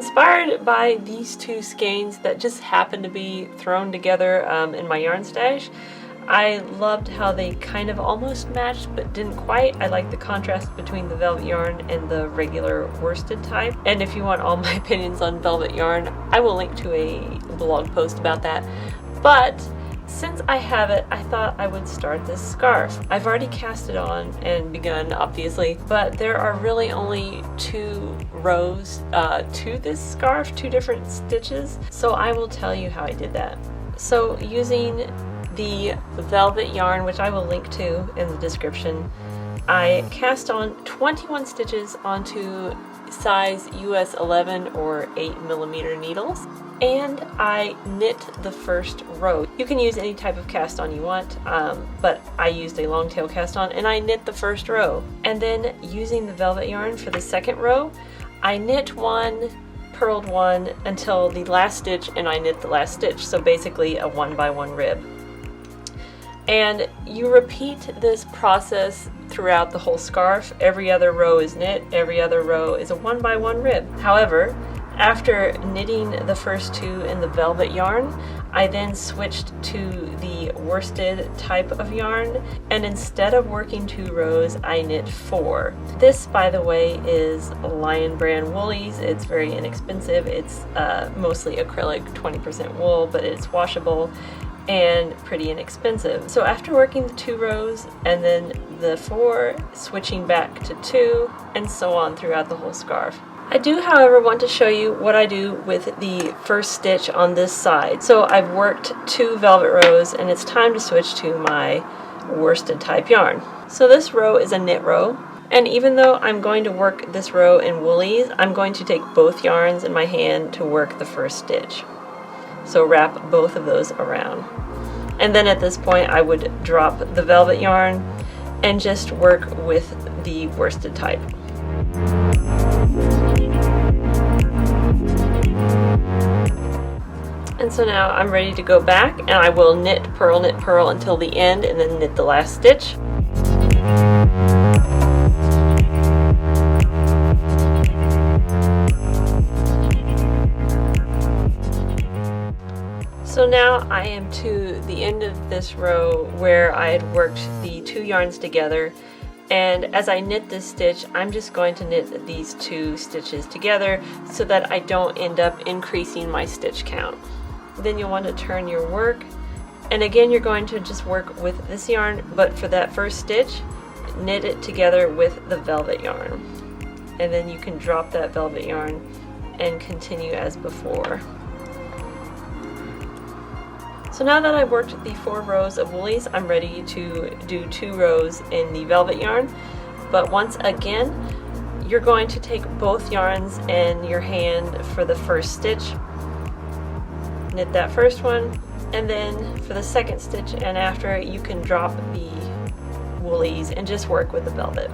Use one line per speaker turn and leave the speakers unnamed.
inspired by these two skeins that just happened to be thrown together in my yarn stash. I loved how they kind of almost matched but didn't quite. I like the contrast between the velvet yarn and the regular worsted type. And if you want all my opinions on velvet yarn, I will link to a blog post about that. But since I have it, I thought I would start this scarf. I've already cast it on and begun, obviously, but there are really only 2 rows to this scarf, 2 different stitches. So I will tell you how I did that. So using the velvet yarn, which I will link to in the description, I cast on 21 stitches onto size US 11 or 8mm needles, and I knit the first row. You can use any type of cast on you want, but I used a long tail cast on, and I knit the first row. And then using the velvet yarn for the second row, I knit 1, purled 1 until the last stitch, and I knit the last stitch, so basically a 1x1 rib. And you repeat this process throughout the whole scarf. Every other row is knit, every other row is a 1x1 rib. However, after knitting the first 2 in the velvet yarn, I then switched to the worsted type of yarn, and instead of working 2 rows, I knit 4. This, by the way, is Lion Brand Woolies. It's very inexpensive. It's mostly acrylic, 20% wool, but it's washable and pretty inexpensive. So after working the 2 rows and then the 4, switching back to 2, and so on throughout the whole scarf. I do, however, want to show you what I do with the first stitch on this side. So I've worked 2 velvet rows, and it's time to switch to my worsted type yarn. So this row is a knit row, and even though I'm going to work this row in Woolies, I'm going to take both yarns in my hand to work the first stitch. So wrap both of those around. And then at this point I would drop the velvet yarn and just work with the worsted type. And so now I'm ready to go back, and I will knit, purl, until the end, and then knit the last stitch. So now I am to the end of this row where I had worked the 2 yarns together, and as I knit this stitch, I'm just going to knit these 2 stitches together so that I don't end up increasing my stitch count. Then you'll want to turn your work, and again you're going to just work with this yarn, but for that first stitch, knit it together with the velvet yarn. And then you can drop that velvet yarn and continue as before. So now that I've worked the 4 rows of Woolies, I'm ready to do 2 rows in the velvet yarn. But once again, you're going to take both yarns in your hand for the first stitch, knit that first one, and then for the second stitch and after, you can drop the Woolies and just work with the velvet.